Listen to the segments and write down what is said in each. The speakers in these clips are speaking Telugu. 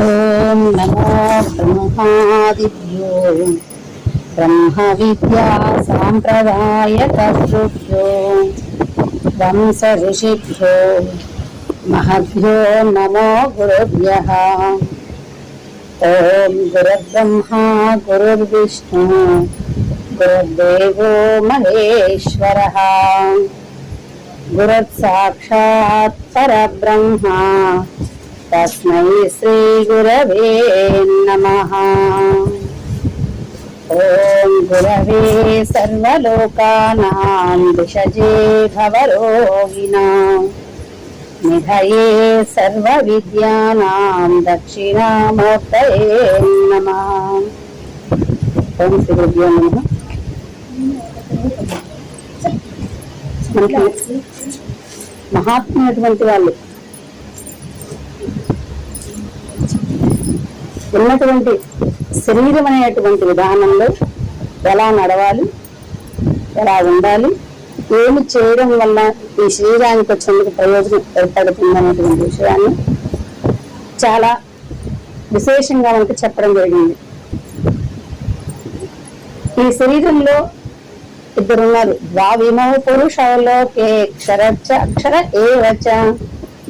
ఓం నమో బ్రహ్మాదిభ్యో బ్రహ్మ విద్యా సాంప్రదాయకర్తృభ్యో వంశ ఋషిభ్యో మహద్భ్యో నమో గురుభ్యః. ఓం గురుర్బ్రహ్మా గురుర్విష్ణు గురుర్దేవో మహేశ్వరః. గురుసాక్షాత్ పరబ్రహ్మ తస్మై శ్రీ గురవే నమః. ఓం గురవే సర్వలోకానాం విషజే భవరోగిణాం నిధయే సర్వ విద్యానాం దక్షిణామూర్తయే నమః. ఓం శ్రీ గురుభ్యో నమః. మహాత్ములైనటువంటి వాళ్ళు ఉన్నటువంటి శరీరం అనేటువంటి విధానంలో ఎలా నడవాలి, ఎలా ఉండాలి, ఏమి చేయడం వల్ల ఈ శరీరానికి వచ్చేందుకు ప్రయోజనం ఏర్పడుతుంది అనేటువంటి విషయాన్ని చాలా విశేషంగా మనకు చెప్పడం జరిగింది. ఈ శరీరంలో ఇద్దరున్నారు. ద్వావిమో పురుషలోకే క్షరచ్చ అక్షర ఏవచ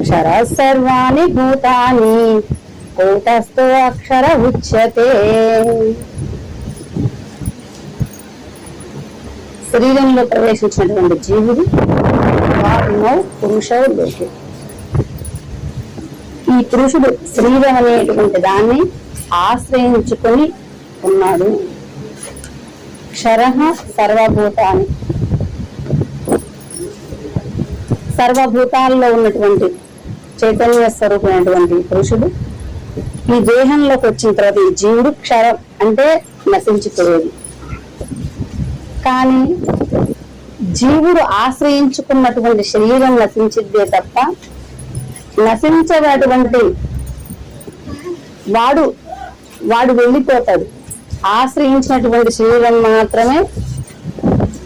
క్షర సర్వాణి భూతాని కూటస్థో అక్షర ఉచ్యతే. శరీరంలో ప్రవేశించినటువంటి జీవుడు ద్వావిమో పురుషలోకే. ఈ పురుషుడు శరీరం అనేటువంటి దాన్ని ఆశ్రయించుకొని ఉన్నాడు. క్షరః సర్వభూతాన్ని, సర్వభూతాల్లో ఉన్నటువంటి చైతన్య స్వరూపమైనటువంటి పురుషుడు ఈ దేహంలోకి వచ్చిన తర్వాత ఈ జీవుడు క్షరం అంటే నశించిపోయేది. కానీ జీవుడు ఆశ్రయించుకున్నటువంటి శరీరం నశించిద్దే తప్ప నశించేటటువంటి వాడు వెళ్ళిపోతాడు. ఆశ్రయించినటువంటి శరీరం మాత్రమే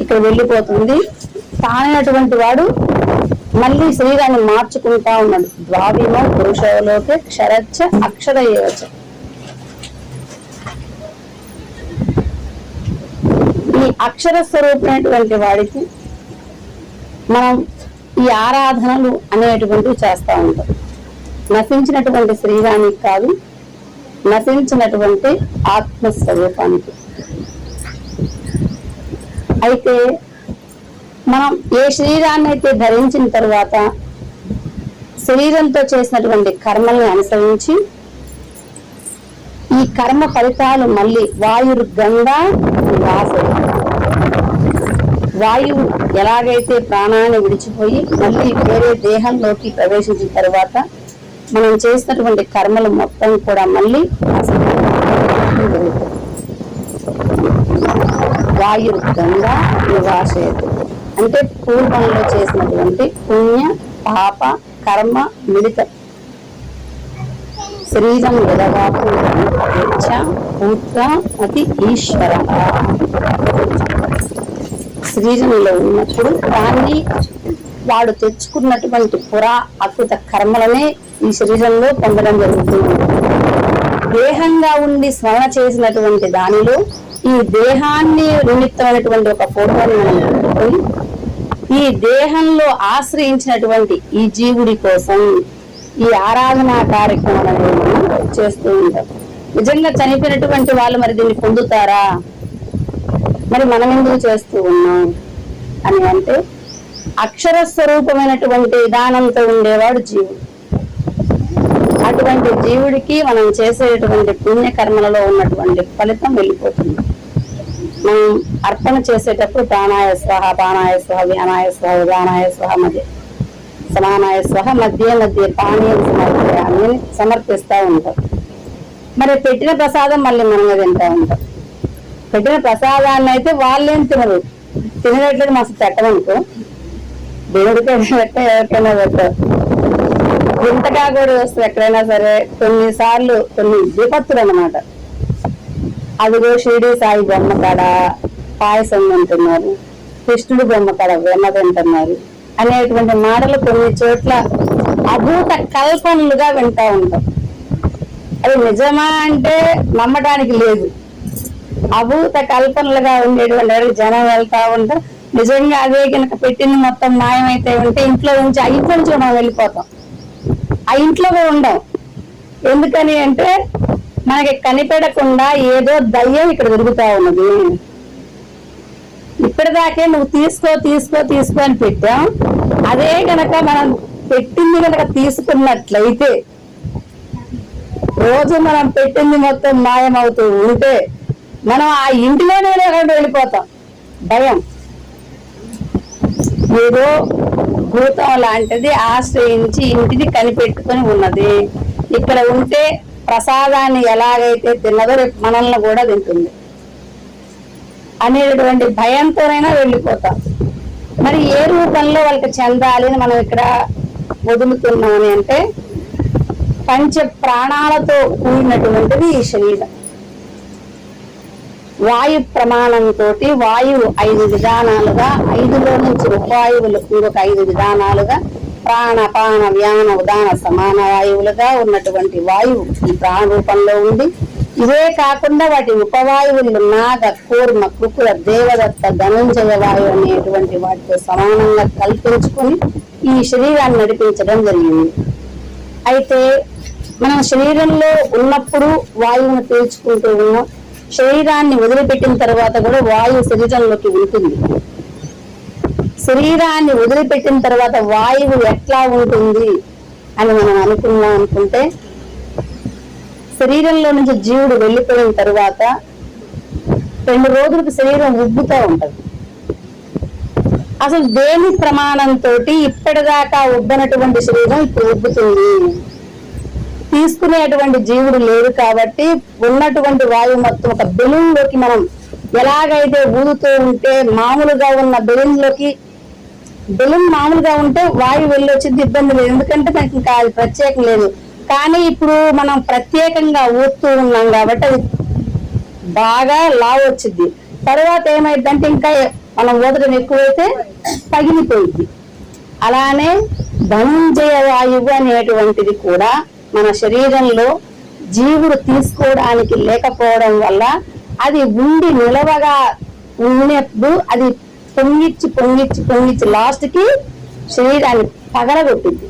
ఇక్కడ వెళ్ళిపోతుంది. తానైనటువంటి వాడు మళ్ళీ శరీరాన్ని మార్చుకుంటా ఉన్నాడు. ద్వావిమో పురుషలోకే క్షరచ్చ అక్షర ఏవచ. ఈ అక్షర స్వరూపమైనటువంటి వాడికి మనం ఈ ఆరాధనలు అనేటువంటివి చేస్తూ ఉంటాం. నశించినటువంటి శరీరానికి కాదు, నశించినటువంటి ఆత్మస్వరూపానికి. అయితే మనం ఏ శరీరాన్ని అయితే ధరించిన తర్వాత శరీరంతో చేసినటువంటి కర్మల్ని అనుసరించి ఈ కర్మ ఫలితాలు మళ్ళీ వాయుర్గంగా వాయువు ఎలాగైతే ప్రాణాన్ని విడిచిపోయి మళ్ళీ వేరే దేహంలోకి ప్రవేశించిన తర్వాత మనం చేసినటువంటి కర్మలు మొత్తం కూడా మళ్ళీ వాయుర్గంగా నివాసయతు అంటే పూర్వంలో చేసినటువంటి పుణ్య పాప కర్మ మిళిత శరీరం అతి ఈశ్వర. శరీరంలో ఉన్నప్పుడు దాన్ని వాడు తెచ్చుకున్నటువంటి పురా అద్భుత కర్మలనే ఈ శరీరంలో పొందడం జరుగుతుంది. దేహంగా ఉండి స్మరణ చేసినటువంటి దానిలో ఈ దేహాన్ని నిమిత్తమైనటువంటి ఒక ఫోటోని మనం పెట్టుకొని ఈ దేహంలో ఆశ్రయించినటువంటి ఈ జీవుడి కోసం ఈ ఆరాధనా కార్యక్రమాలను మనం చేస్తూ ఉంటాం. నిజంగా చనిపోయినటువంటి వాళ్ళు మరి దీన్ని పొందుతారా, మరి మనం ఎందుకు చేస్తూ ఉన్నాం అని అంటే అక్షర స్వరూపమైనటువంటి విధానంతో ఉండేవాడు జీవుడు. అటువంటి జీవుడికి మనం చేసేటువంటి పుణ్యకర్మలలో ఉన్నటువంటి ఫలితం వెళ్ళిపోతుంది. మనం అర్పణ చేసేటప్పుడు ప్రాణాయ స్వాహ, పానాయ స్వాహ, వ్యానాయ స్వాహ, ఉదానాయ స్వాహ, మధ్య సమానాయ స్వాహ, మధ్య మధ్య పానీయం సమర్పయాన్ని సమర్పిస్తూ ఉంటాం. మరి పెట్టిన ప్రసాదం మళ్ళీ మనమే తింటూ ఉంటాం. పెట్టిన ప్రసాదాన్ని అయితే వాళ్ళేం తినరు, తినేటట్టు మస్తు పెట్టమనుకో దేవుడికి పెట్ట ఎవరికైనా పెట్టారు. వింతగా కూడా వస్తుంది ఎక్కడైనా సరే. కొన్నిసార్లు కొన్ని విపత్తులు అన్నమాట. అదిగో షిరిడి సాయి బొమ్మ కాడ పాయసం తింటున్నారు, కృష్ణుడు బొమ్మ కాడ వెన్న తింటున్నారు అనేటువంటి మాటలు కొన్ని చోట్ల అభూత కల్పనలుగా వింటా ఉంటాం. అది నిజమా అంటే నమ్మడానికి లేదు. అభూత కల్పనలుగా ఉండేటువంటి జనం వెళ్తా ఉంటారు. నిజంగా అదే కనుక పెట్టింది మొత్తం మాయమైతే ఉంటే ఇంట్లో నుంచి ఆ ఇంట్లో నుంచి మనం వెళ్ళిపోతాం, ఆ ఇంట్లో ఉండం. ఎందుకని అంటే మనకి కనిపెడకుండా ఏదో దయ్యం ఇక్కడ తిరుగుతా ఉన్నది. ఇప్పటిదాకే నువ్వు తీసుకో తీసుకో తీసుకో అని పెట్టాం. అదే గనక మనం పెట్టింది కనుక తీసుకున్నట్లయితే రోజు మనం పెట్టింది మొత్తం మాయమవుతూ ఉంటే మనం ఆ ఇంటిలోనే వెళ్ళిపోతాం. భయం ఏదో భూతం లాంటిది ఆశ్రయించి ఇంటిని కనిపెట్టుకొని ఉన్నది. ఇక్కడ ఉంటే ప్రసాదాన్ని ఎలాగైతే తిన్నదో రేపు మనల్ని కూడా తింటుంది అనేటటువంటి భయంతోనైనా వెళ్ళిపోతాం. మరి ఏ రూపంలో వాళ్ళకి చెందాలి అని మనం ఇక్కడ వదులుతున్నామని అంటే పంచ ప్రాణాలతో కూడినటువంటిది ఈ శరీరం. వాయు ప్రమాణంతో వాయువు 5 విధానాలుగా, 5లో నుంచి ఉపవాయువులు ఇంకొక 5 విధానాలుగా, ప్రాణ పాన వ్యాన ఉదాన సమాన వాయువులుగా ఉన్నటువంటి వాయువు ఈ ప్రాణ రూపంలో ఉంది. ఇవే కాకుండా వాటి ఉపవాయువులు నాగ, కూర్మ, కుకుల, దేవదత్త, ధనంజయ వాయువు అనేటువంటి వాటితో సమానంగా కల్పించుకొని ఈ శరీరాన్ని నడిపించడం జరిగింది. అయితే మనం శరీరంలో ఉన్నప్పుడు వాయువును పీల్చుకుంటూ ఉన్నాం. శరీరాన్ని వదిలిపెట్టిన తర్వాత కూడా వాయువు శరీరంలోకి ఉంటుంది. శరీరాన్ని వదిలిపెట్టిన తర్వాత వాయువు ఎట్లా ఉంటుంది అని మనం అనుకుంటే శరీరంలో నుంచి జీవుడు వెళ్ళిపోయిన తర్వాత 2 రోజులకు శరీరం ఉబ్బుతూ ఉంటది. అసలు దేని ప్రమాణంతో ఇప్పటిదాకా ఉబ్బనటువంటి శరీరం ఇప్పుడు ఉబ్బుతుంది. తీసుకునేటువంటి జీవుడు లేదు కాబట్టి ఉన్నటువంటి వాయువు మొత్తం ఒక బెలూన్ లోకి మనం ఎలాగైతే ఊదుతూ ఉంటే మామూలుగా ఉన్న బెలూన్ మామూలుగా ఉంటే వాయువు వెళ్ళి వచ్చింది, ఇబ్బంది లేదు. ఎందుకంటే మనకి ఇంకా అది ప్రత్యేకం లేదు. కానీ ఇప్పుడు మనం ప్రత్యేకంగా ఊదుతూ ఉన్నాం కాబట్టి అది బాగా లావు వచ్చింది. తర్వాత ఏమైందంటే ఇంకా మనం ఊదడం ఎక్కువైతే పగిలిపోయింది. అలానే ధనంజయ వాయువు అనేటువంటిది కూడా మన శరీరంలో జీవుడు తీసుకోవడానికి లేకపోవడం వల్ల అది ఉండి నిలవగా ఉన్నప్పుడు అది పొంగిచ్చి పొంగిచ్చి పొంగిచ్చి లాస్ట్ కి శరీరాన్ని పగలగొట్టింది.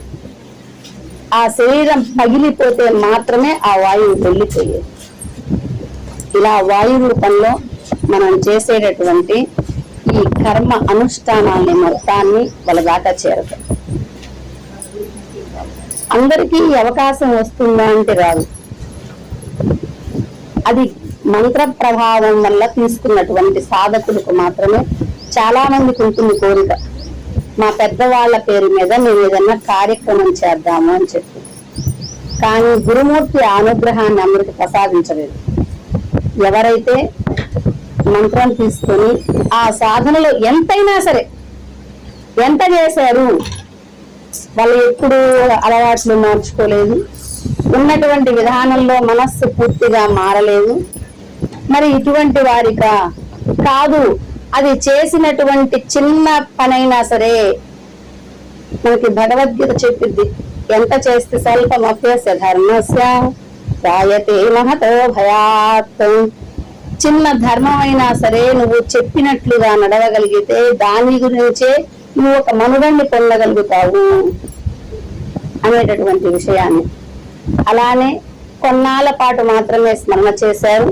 ఆ శరీరం పగిలిపోతే మాత్రమే ఆ వాయువు వెళ్ళిపోయేది. ఇలా వాయువు రూపంలో మనం చేసేటటువంటి ఈ కర్మ అనుష్ఠానాన్ని మొత్తాన్ని వాళ్ళ దాకా చేరతాం. అందరికీ ఈ అవకాశం వస్తుందా అంటే రాదు. అది మంత్ర ప్రభావం వల్ల తీసుకున్నటువంటి సాధకులకు మాత్రమే. చాలా మందికి ఉంటుంది కోరిక, మా పెద్దవాళ్ల పేరు మీద నేను ఏదన్నా కార్యక్రమం చేద్దాము అని చెప్పి. కానీ గురుమూర్తి అనుగ్రహాన్ని అందరికి ప్రసాదించలేదు. ఎవరైతే మంత్రం తీసుకొని ఆ సాధనలో ఎంతైనా సరే ఎంత చేశారు, వాళ్ళు ఎప్పుడు అలవాట్లు మార్చుకోలేదు, ఉన్నటువంటి విధానంలో మనస్సు పూర్తిగా మారలేదు. మరి ఇటువంటి వారిక కాదు, అది చేసినటువంటి చిన్న పనైనా సరే మనకి భగవద్గీత చెప్పిద్ది, ఎంత చేస్తే స్వల్పమప్యస్య ధర్మస్య త్రాయతే మహతో భయాత్. చిన్న ధర్మం అయినా సరే నువ్వు చెప్పినట్లుగా నడవగలిగితే దాని గురించే నువ్వు ఒక మనుగడ్ని పొందగలుగుతావు అనేటటువంటి విషయాన్ని. అలానే కొన్నాళ్ళ పాటు మాత్రమే స్మరణ చేశారు,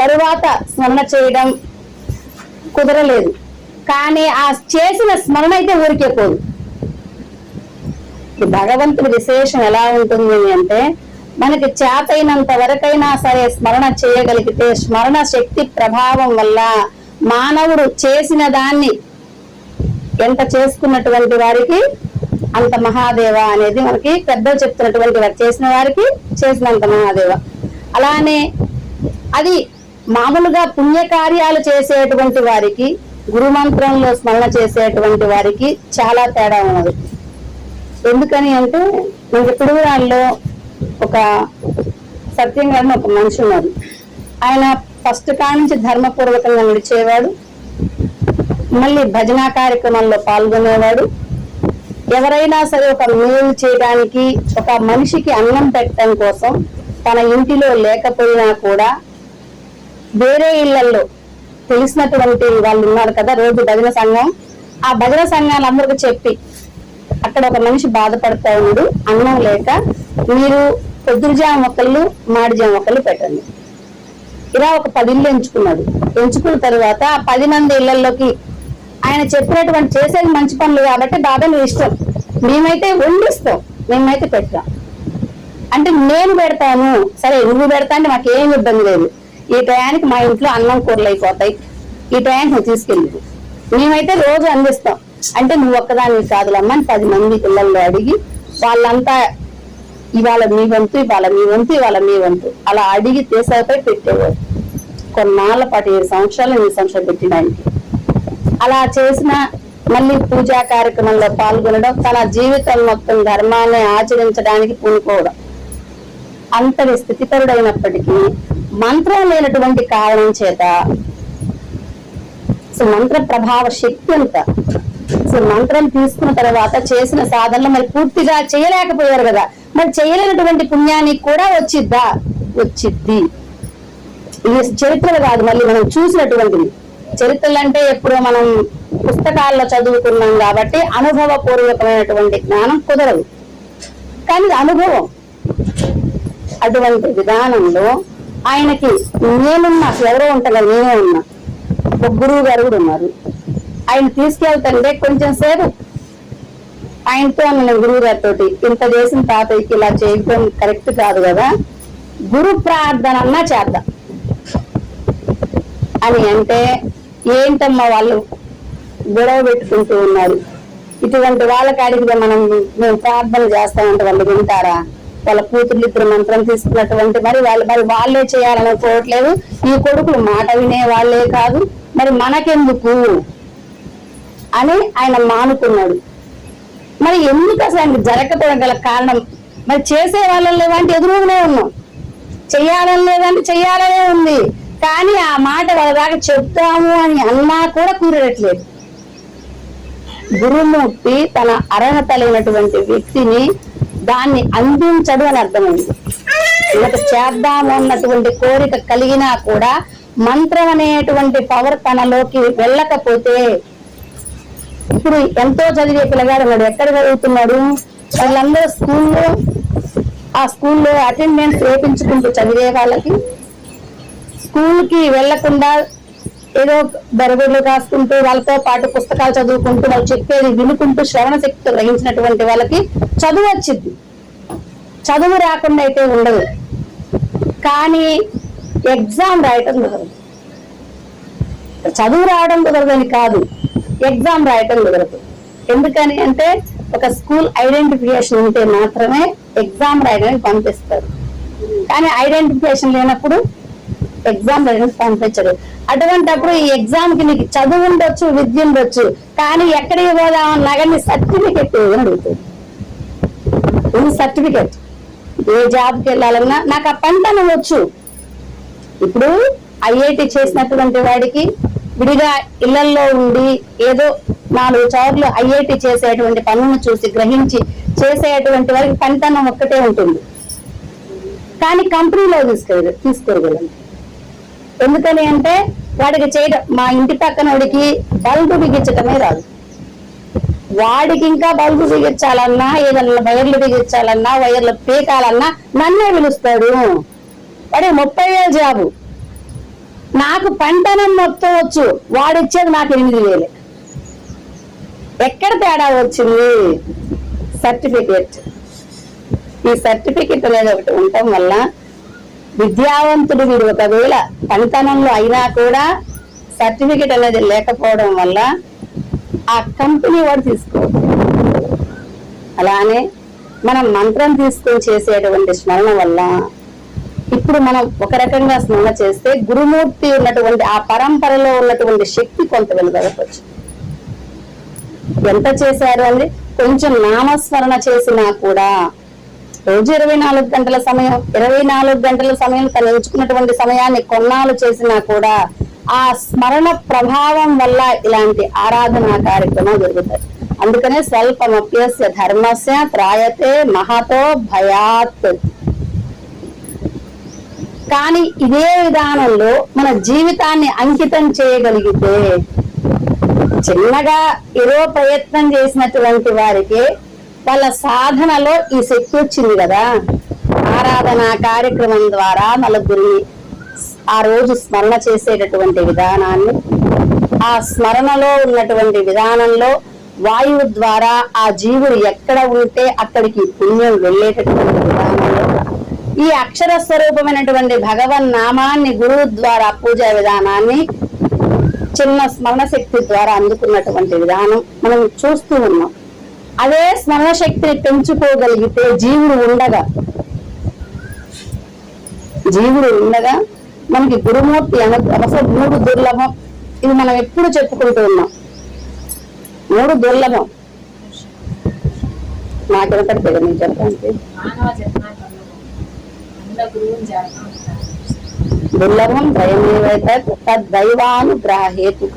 తరువాత స్మరణ చేయడం కుదరలేదు. కానీ ఆ చేసిన స్మరణ అయితే ఊరికే పోదు. భగవంతుడి విశేషం ఎలా ఉంటుంది అంటే మనకి చేతైనంత వరకైనా సరే స్మరణ చేయగలిగితే స్మరణ శక్తి ప్రభావం వల్ల మానవుడు చేసిన దాన్ని ఎంత చేసుకున్నటువంటి వారికి అంత మహాదేవ అనేది మనకి పెద్దలు చెప్తున్నటువంటి వారు, చేసిన వారికి చేసినంత మహాదేవ. అలానే అది మామూలుగా పుణ్యకార్యాలు చేసేటువంటి వారికి, గురుమంత్రంలో స్మరణ చేసేటువంటి వారికి చాలా తేడా ఉన్నది. ఎందుకని అంటే మనకి పిడుగురాల్లో ఒక సత్యం గారిని ఒక మనిషి ఉన్నారు. ఆయన ఫస్ట్ కాడి నుంచి ధర్మపూర్వకంగా నడిచేవాడు, మళ్ళీ భజనా కార్యక్రమాల్లో పాల్గొనేవాడు. ఎవరైనా సరే ఒక మేలు చేయడానికి, ఒక మనిషికి అన్నం పెట్టడం కోసం తన ఇంటిలో లేకపోయినా కూడా వేరే ఇళ్లలో తెలిసినటువంటి వాళ్ళు ఉన్నారు కదా, రోజు భజన సంఘం, ఆ భజన సంఘాలందరికీ చెప్పి అక్కడ ఒక మనిషి బాధపడతా ఉన్నాడు, అన్నం లేక మీరు పొద్దురుజామ మొక్కలు మాడిజామ మొక్కలు పెట్టండి. ఇలా ఒక 10 ఇళ్ళు ఎంచుకున్నాడు. ఎంచుకున్న తర్వాత ఆ 10 మంది ఇళ్లలోకి ఆయన చెప్పినటువంటి చేసేది మంచి పనులు కాబట్టి బాబాయ్ నువ్వు ఇష్టం, మేమైతే వండిస్తాం, మేమైతే పెట్టాం అంటే నేను పెడతాను. సరే నువ్వు పెడతా అంటే మాకేం ఇబ్బంది లేదు, ఈ టయానికి మా ఇంట్లో అన్నం కూరలు అయిపోతాయి, ఈ టయానికి నువ్వు తీసుకెళ్ళి మేమైతే రోజు అందిస్తాం అంటే నువ్వు ఒక్కదాన్ని కాదులమ్మా అని 10 మంది పిల్లల్లో అడిగి వాళ్ళంతా ఇవాళ మీ వంతు, ఇవాళ మీ వంతు, ఇవాళ మీ వంతు అలా అడిగి తీసాపై పెట్టేవాడు. కొన్నాళ్ల పాటు 7 సంవత్సరాలు 8 సంవత్సరాలు పెట్టినానికి అలా చేసిన మళ్ళీ పూజా కార్యక్రమంలో పాల్గొనడం, తన జీవితం మొత్తం ధర్మాన్ని ఆచరించడానికి పూనుకోవడం. అంతటి స్థితిపరుడైనప్పటికీ మంత్రం లేనటువంటి కారణం చేత మంత్ర ప్రభావ శక్తి అంతా మంత్రం తీసుకున్న తర్వాత చేసిన సాధనలు మరి పూర్తిగా చేయలేకపోయారు కదా, మరి చేయలేనటువంటి పుణ్యానికి కూడా వచ్చిద్ది. ఇది చరిత్రలు కాదు, మళ్ళీ మనం చూసినటువంటిది. చరిత్రలు అంటే ఎప్పుడో మనం పుస్తకాల్లో చదువుకున్నాం కాబట్టి అనుభవపూర్వకమైనటువంటి జ్ఞానం కుదరదు, కానీ అనుభవం. అటువంటి విధానంలో ఆయనకి నేనున్నా, ఎవరో ఉంటారు, నేనే ఉన్నా, ఒక గురువు గారు కూడా ఉన్నారు. ఆయన తీసుకెళ్తుంటే కొంచెం సేపు ఆయనతో అన్న గురువు గారితో, ఇంత చేసిన తాతయ్యకి ఇలా చేయడం కరెక్ట్ కాదు కదా, గురు ప్రార్థన అన్నా చేద్దాం అని అంటే, ఏంటమ్మా వాళ్ళు గొడవ పెట్టుకుంటూ ఉన్నారు, ఇటువంటి వాళ్ళకి అడిగితే మేము ప్రార్థన చేస్తామంటే వాళ్ళు వింటారా? వాళ్ళ కూతుర్లు 2 మంత్రం తీసుకున్నటువంటి మరి వాళ్ళే చేయాలనుకోవట్లేదు, ఈ కొడుకులు మాట వినే వాళ్ళే కాదు, మరి మనకెందుకు అని ఆయన మానుకున్నాడు. మరి ఎందుకు అసలు ఆయనకు జరగకపోవడం గల కారణం, మరి చేసే వాళ్ళని లేవంటే ఎదురుగానే ఉన్నాం, చెయ్యాలని లేదంటే చెయ్యాలనే ఉంది, కానీ ఆ మాట వాళ్ళ దాకా చెప్తాము అని అన్నా కూడా కూరట్లేదు. గురుమూర్తి తన అర్హత లేనటువంటి వ్యక్తిని దాన్ని అందించడు అని అర్థమైంది. ఇలా చేద్దాము అన్నటువంటి కోరిక కలిగినా కూడా మంత్రం అనేటువంటి పవర్ తనలోకి వెళ్ళకపోతే, ఇప్పుడు ఎంతో చదివే పిల్లగాడు ఉన్నాడు, ఎక్కడ చదువుతున్నాడు, వాళ్ళందరూ ఆ స్కూల్లో అటెండెన్స్ వేపించుకుంటూ చదివే వాళ్ళకి, స్కూల్ కి వెళ్లకుండా ఏదో బెరబెర్లు కాసుకుంటూ వాళ్ళతో పాటు పుస్తకాలు చదువుకుంటూ వాళ్ళు చెప్పేది వినుకుంటూ శ్రవణ శక్తి గ్రహించినటువంటి వాళ్ళకి చదువు వచ్చింది. చదువు రాకుండా అయితే ఉండదు, కానీ ఎగ్జామ్ రాయటం కుదరదు. చదువు రావడం కుదరదని కాదు, ఎగ్జామ్ రాయటం కుదరదు. ఎందుకని అంటే ఒక స్కూల్ ఐడెంటిఫికేషన్ ఉంటే మాత్రమే ఎగ్జామ్ రాయడానికి పంపిస్తారు, కానీ ఐడెంటిఫికేషన్ లేనప్పుడు ఎగ్జామ్ రాయడానికి పంపించరు. అటువంటిప్పుడు ఈ ఎగ్జామ్ కి నీకు చదువు ఉండొచ్చు, విద్య ఉండొచ్చు, కానీ ఎక్కడికి పోదామన్నా కానీ సర్టిఫికెట్ ఏదని అడుగుతుంది. సర్టిఫికెట్ ఏ జాబ్కి వెళ్ళాలన్నా నాకు ఆ పంటను వచ్చు. ఇప్పుడు ఐఐటి చేసినటువంటి వాడికి విడిగా ఇళ్లలో ఉండి ఏదో 4 చోట్ల ఐఐటి చేసేటువంటి పనులను చూసి గ్రహించి చేసేటువంటి వారికి పంటనం ఒక్కటే ఉంటుంది, కానీ కంపెనీలో తీసుకోగలం. ఎందుకని అంటే వాడికి చేయడం, మా ఇంటి పక్కన వాడికి బల్బు బిగించటమే రాదు, వాడికి ఇంకా బల్బు బిగించాలన్నా ఏదన్నా వైర్లు బిగించాలన్నా వైర్లు పీకాలన్నా నన్నే పిలుస్తాడు. వాడి 30,000 జాబు, నాకు పంటనం మొత్తం వచ్చు, వాడిచ్చేది నాకు 8,000. ఎక్కడ తేడా వచ్చింది? సర్టిఫికేట్. ఈ సర్టిఫికేట్ అనేది ఒకటి ఉండటం వల్ల విద్యావంతుడు వీడు ఒకవేళ పంటనంలో అయినా కూడా సర్టిఫికేట్ అనేది లేకపోవడం వల్ల ఆ కంపెనీ వాడు తీసుకోవచ్చు. అలానే మనం మంత్రం తీసుకొని చేసేటువంటి స్మరణ వల్ల ఇప్పుడు మనం ఒక రకంగా స్మరణ చేస్తే గురుమూర్తి ఉన్నటువంటి ఆ పరంపరలో ఉన్నటువంటి శక్తి కొంత వెలువడవచ్చు. ఎంత చేశారు అని కొంచెం నామస్మరణ చేసినా కూడా రోజు 24 గంటల సమయం, 24 గంటల సమయం తను ఎంచుకున్నటువంటి సమయాన్ని కొన్నాళ్ళు చేసినా కూడా ఆ స్మరణ ప్రభావం వల్ల ఇలాంటి ఆరాధనా కార్యక్రమాలు జరుగుతాయి. అందుకనే స్వల్పమప్యస్య ధర్మస్య త్రాయతే మహతో భయాత్. కానీ ఇదే విధానంలో మన జీవితాన్ని అంకితం చేయగలిగితే, చిన్నగా ఏదో ప్రయత్నం చేసినటువంటి వారికి వాళ్ళ సాధనలో ఈ శక్తి వచ్చింది కదా. ఆరాధన కార్యక్రమం ద్వారా నలుగురిని ఆ రోజు స్మరణ చేసేటటువంటి విధానాన్ని, ఆ స్మరణలో ఉన్నటువంటి విధానంలో వాయువు ద్వారా ఆ జీవుడు ఎక్కడ ఉంటే అక్కడికి పుణ్యం వెళ్ళేటటువంటి విధానంలో, ఈ అక్షర స్వరూపమైనటువంటి భగవన్ నామాన్ని గురువు ద్వారా పూజా విధానాన్ని చిన్న స్మరణ శక్తి ద్వారా అందుకున్నటువంటి విధానం మనం చూస్తూ ఉన్నాం. అదే స్మరణ శక్తిని పెంచుకోగలిగితే జీవుడు ఉండగా మనకి గురుమూర్తి అసలు 3 దుర్లభం. ఇది మనం ఎప్పుడు చెప్పుకుంటూ ఉన్నాం. 3 దుర్లభం. నాకెనపడితే నేను చెప్పండి. దుర్లభం దైవానుగ్రహ హేతుక.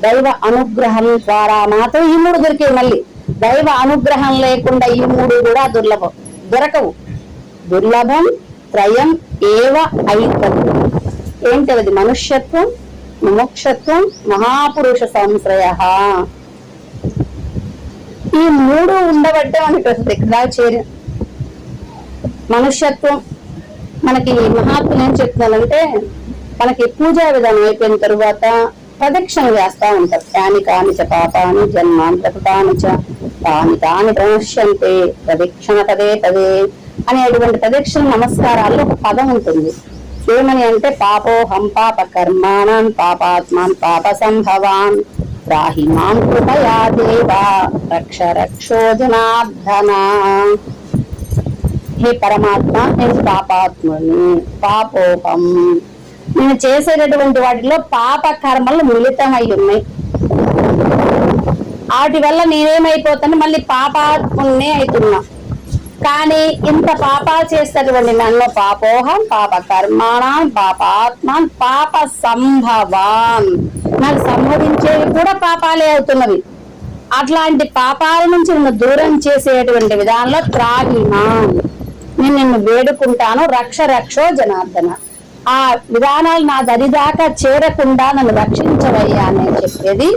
దైవ అనుగ్రహం ద్వారా మాత్రం ఈ 3 దొరికేవి. మళ్ళీ దైవ అనుగ్రహం లేకుండా ఈ 3 కూడా దొరకవు. దుర్లభం త్రయం ఏవ ఐతం. ఏంటది? మనుష్యత్వం, ముముక్షత్వం, మహాపురుష సంశ్రయ. ఈ 3 ఉండబట్టే మనకి అసలు ఇక్కడ చేరి మనుష్యత్వం. మనకి మహాత్ములు ఏం చెప్తున్నారంటే, మనకి పూజా విధానం అయిపోయిన తరువాత ప్రదక్షిణ చేస్తా ఉంటారు. యాని కాని చ పాపాని జన్మాంతృతాని చ తాని తాని ప్రణశ్యంతే ప్రదక్షిణ పదే పదే అనేటువంటి ప్రదక్షిణ నమస్కారాల్లో ఒక పదం ఉంటుంది. ఏమని అంటే, పాపోహం పాప కర్మాణం పాపాత్మాన్ పాప సంభవాన్ రాహి మాం కృపయా దేవా రక్ష రక్షో జనార్దన. హే పరమాత్మ, నేను పాపాత్ముని, పాపోహం. నేను చేసేటటువంటి వాటిలో పాప కర్మలు మిళితమై ఉన్నాయి. వాటి వల్ల నేనేమైపోతాను, మళ్ళీ పాపాత్మునే అవుతున్నా. కానీ ఇంత పాపాలు చేసేటటువంటి నన్ను పాపోహం పాప కర్మాణం పాపాత్మాన్ పాప సంభవాన్, నాకు సంభవించేవి కూడా పాపాలే అవుతున్నవి. అట్లాంటి పాపాల నుంచి నన్ను దూరం చేసేటువంటి విధానంలో త్రాగినా నేను నిన్ను వేడుకుంటాను. రక్ష రక్షో జనార్దన. ఆ విధానాలు నా దరిదాకా చేరకుండా నన్ను రక్షించవయ్యా అని చెప్పేది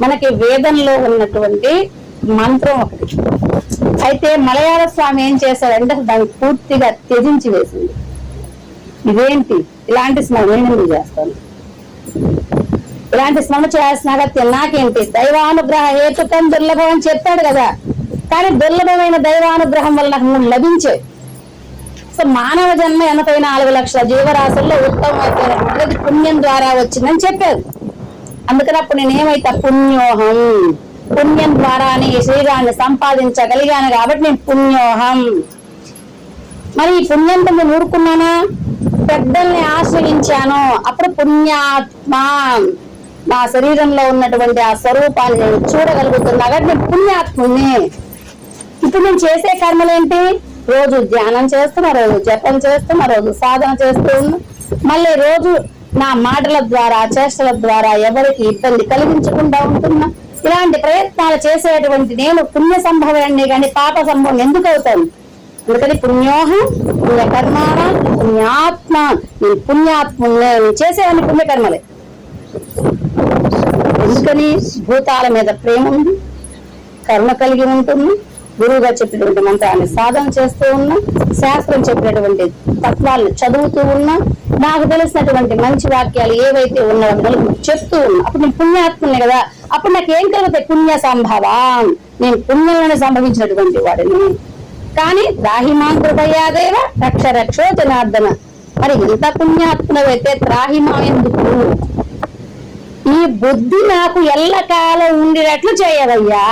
మనకి వేదంలో ఉన్నటువంటి మంత్రం ఒకటి. అయితే మలయాళ స్వామి ఏం చేశాడంటే దాన్ని పూర్తిగా త్యజించి వేసింది. ఇదేంటి ఇలాంటి స్మరణ నేను ఎందుకు చేస్తాను, ఇలాంటి స్మరణ చేస్తున్నాగా నాకేంటి, దైవానుగ్రహ హేతుకం దుర్లభం అని చెప్పాడు కదా. కానీ దుర్లభమైన దైవానుగ్రహం వల్ల నాకు లభించాయి. సో మానవ జన్మ 84 లక్షల జీవరాశుల్లో ఉత్తమమైనటువంటిది పుణ్యం ద్వారా వచ్చిందని చెప్పారు. అందుకని అప్పుడు నేనేమైతే పుణ్యోహం, పుణ్యం ద్వారానే ఈ శరీరాన్ని సంపాదించగలిగాను కాబట్టి నేను పుణ్యోహం. మరి ఈ పుణ్యంతో నేను ఊరుకున్నానా, పెద్దల్ని ఆశ్రయించాను, అప్పుడు పుణ్యాత్మ. నా శరీరంలో ఉన్నటువంటి ఆ స్వరూపాన్ని నేను చూడగలుగుతున్నా కాబట్టి నేను పుణ్యాత్ముని. ఇప్పుడు నేను చేసే కర్మలేంటి? రోజు ధ్యానం చేస్తున్నా, రోజు జపం చేస్తున్నా, రోజు సాధన చేస్తూ ఉన్నా. మళ్ళీ రోజు నా మాటల ద్వారా చేష్టల ద్వారా ఎవరికి ఇబ్బంది కలిగించకుండా ఉంటున్నా. ఇలాంటి ప్రయత్నాలు చేసేటువంటి నేను పుణ్య సంభవాన్ని కానీ పాప సంభవం ఎందుకు అవుతాను? అందుకని పుణ్యోహం పుణ్యకర్మాణ పుణ్యాత్మ. నేను పుణ్యాత్ముని, నేను చేసేవన్నీ పుణ్యకర్మలే. ఎందుకని? భూతాల మీద ప్రేమ ఉంది, కరుణ కలిగి ఉంటుంది, గురువుగా చెప్పినటువంటి మంత్రాన్ని సాధన చేస్తూ ఉన్నా, శాస్త్రం చెప్పినటువంటి తత్వాలను చదువుతూ ఉన్నా, నాకు తెలిసినటువంటి మంచి వాక్యాలు ఏవైతే ఉన్నాయో చెప్తూ ఉన్నా. అప్పుడు నేను పుణ్యాత్మనే కదా. అప్పుడు నాకు ఏం కలుగుతాయి? పుణ్య సంభవం. నేను పుణ్యాలను సంభవించినటువంటి వాడిని. కానీ త్రాహిమాం కృపయాదేవ రక్ష రక్షో జనార్దన. మరి ఇంత పుణ్యాత్మనైతే త్రాహిమా ఎందుకు? ఈ బుద్ధి నాకు ఎల్లకాలం ఉండేటట్లు చేయవయ్యా.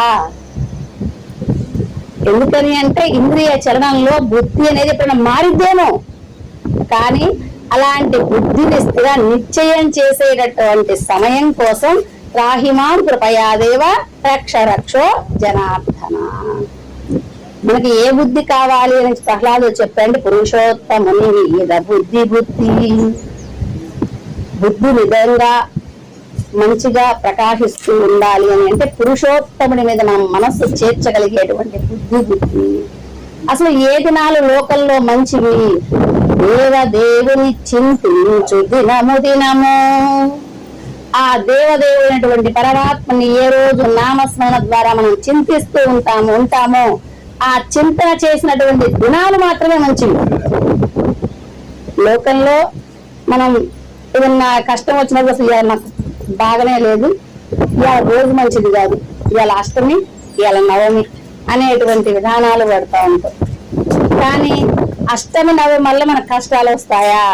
ఎందుకని అంటే ఇంద్రియ చలనంలో బుద్ధి అనేది ఎప్పుడైనా మారిద్దేమో, కానీ అలాంటి బుద్ధిని స్థిర నిశ్చయం చేసేటటువంటి సమయం కోసం రాహిమాం కృపయాదేవ రక్ష రక్షో జనార్దన. మనకి ఏ బుద్ధి కావాలి అని ప్రహ్లాదుడు చెప్పండి. పురుషోత్తముని మీద బుద్ధి బుద్ధి విధంగా మంచిగా ప్రకాశిస్తూ ఉండాలి అని అంటే పురుషోత్తముడి మీద మనం మనస్సు చేర్చగలిగేటువంటి బుద్ధి. అసలు ఏ దినాలు లోకంలో మంచివి? దేవదేవుని చింతించు దినము దినము. ఆ దేవదేవుడైనటువంటి పరమాత్మని ఏ రోజు నామస్మరణ ద్వారా మనం చింతిస్తూ ఉంటామో ఆ చింతన చేసినటువంటి దినాలు మాత్రమే మంచివి. లోకంలో మనం ఏదన్నా కష్టం వచ్చినప్పుడు అసలు ఇవాళ నాకు బాగానే లేదు, ఇవాళ రోజు మంచిది కాదు, ఇవాళ అష్టమి, ఇవాళ నవమి అనేటువంటి విధానాలు పెడతా ఉంటాం. కానీ అష్టమి నవమి వల్ల మనకు కష్టాలు వస్తాయా?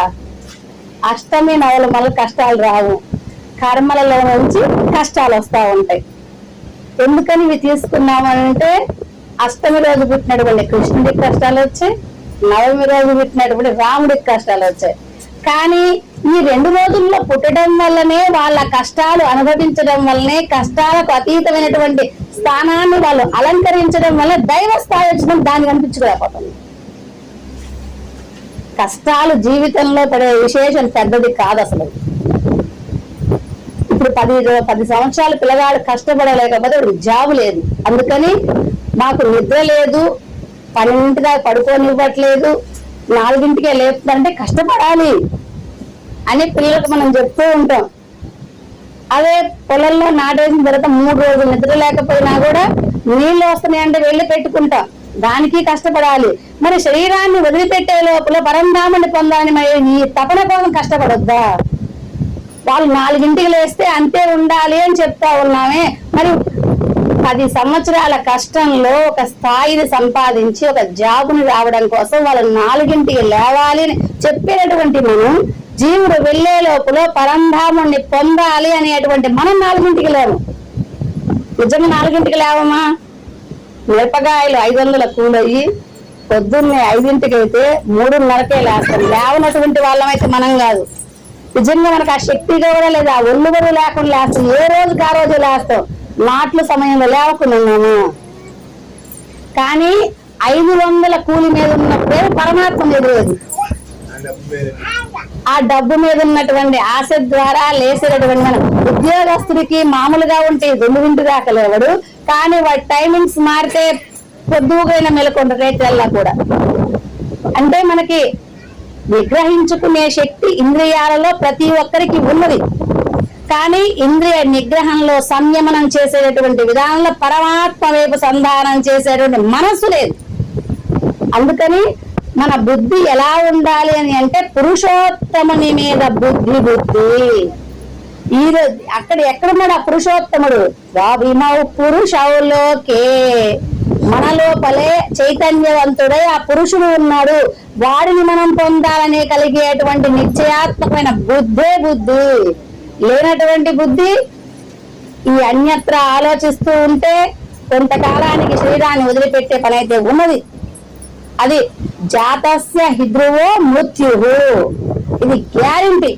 అష్టమి నవమి వల్ల కష్టాలు రావు, కర్మలలో నుంచి కష్టాలు వస్తా ఉంటాయి. ఎందుకని ఇవి తీసుకున్నామంటే అష్టమి రోజు పుట్టినటువంటి కృష్ణుడికి కష్టాలు వచ్చాయి, నవమి రోజు పుట్టినటువంటి రాముడికి కష్టాలు వచ్చాయి. కానీ ఈ 2 రోజుల్లో పుట్టడం వల్లనే వాళ్ళ కష్టాలు అనుభవించడం వల్లనే కష్టాలకు అతీతమైనటువంటి స్థానాన్ని వాళ్ళు అలంకరించడం వల్ల దైవ స్థాయి వచ్చిన దాన్ని కనిపించుకోలేకపోతుంది. కష్టాలు జీవితంలో పడే విశేషం పెద్దది కాదు అసలు. ఇప్పుడు 10 సంవత్సరాలు పిల్లగాడు కష్టపడలేకపోతే జాబు లేదు, అందుకని మాకు నిద్ర లేదు, 12 దాకా పడుకోనివ్వట్లేదు, 4కే లేపుతుందంటే కష్టపడాలి అని పిల్లలకు మనం చెప్తూ ఉంటాం. అదే పొలంలో నాటేసిన తర్వాత 3 రోజులు నిద్ర లేకపోయినా కూడా నీళ్లు వస్తున్నాయంటే వెళ్ళి పెట్టుకుంటాం, దానికి కష్టపడాలి. మరి శరీరాన్ని వదిలిపెట్టే లోపల పరంధామాన్ని పొందాలని మరి ఈ తపన కోసం కష్టపడొద్దా? వాళ్ళు 4కి లేస్తే అంతే ఉండాలి అని చెప్తా ఉన్నామే. మరి 10 సంవత్సరాల కష్టంలో ఒక స్థాయిని సంపాదించి ఒక జాబుని రావడం కోసం వాళ్ళు 4కి లేవాలి అని చెప్పేటటువంటి మనం జీవుడు వెళ్లే లోపల పరంధాముణ్ణి పొందాలి అనేటువంటి మనం 4కి లేవు. నిజంగా 4కి లేవమా? మిరపకాయలు 500 కూలయ్యి పొద్దున్నే 5కి అయితే 3:30కే లేస్తాం. లేవనటువంటి వాళ్ళమైతే మనం కాదు. నిజంగా మనకు ఆ శక్తి కూడా లేదు, ఆ ఒళ్ళు కూడా లేకుండా లేస్తాం. ఏ రోజుకి ఆ రోజు లేస్తాం, నాట్ల సమయంలో లేవకున్నాము. కానీ 500 కూలి మీద ఉన్నప్పుడే పరమాత్మ మీద లేదు. ఆ డబ్బు మీద ఉన్నటువంటి ఆశ ద్వారా లేసేటటువంటి మన ఉద్యోగస్తుడికి మామూలుగా ఉంటే 2 దాకా లేవడు, కానీ వాడి టైమింగ్స్ మారితే పొద్దుగైన మెలకొండ రేట్లల్లా కూడా. అంటే మనకి నిగ్రహించుకునే శక్తి ఇంద్రియాలలో ప్రతి ఒక్కరికి ఉన్నది, కానీ ఇంద్రియ నిగ్రహంలో సంయమనం చేసేటటువంటి విధానంలో పరమాత్మ వైపు సంధానం చేసేటువంటి మనస్సు లేదు. అందుకని మన బుద్ధి ఎలా ఉండాలి అని అంటే పురుషోత్తముని మీద బుద్ధి. ఈరోజు ఎక్కడున్నాడు ఆ పురుషోత్తముడు? విమౌ పురుషౌలోకే, మన లోపలే చైతన్యవంతుడై ఆ పురుషుడు ఉన్నాడు. వాడిని మనం పొందాలని కలిగేటువంటి నిశ్చయాత్మకమైన బుద్ధి. లేనటువంటి బుద్ధి ఈ అన్యత్ర ఆలోచిస్తూ ఉంటే కొంతకాలానికి శరీరాన్ని వదిలిపెట్టే పని అయితే ఉన్నది. అది జాతస్య హిద్రువో మృత్యువు, ఇది గ్యారంటీ.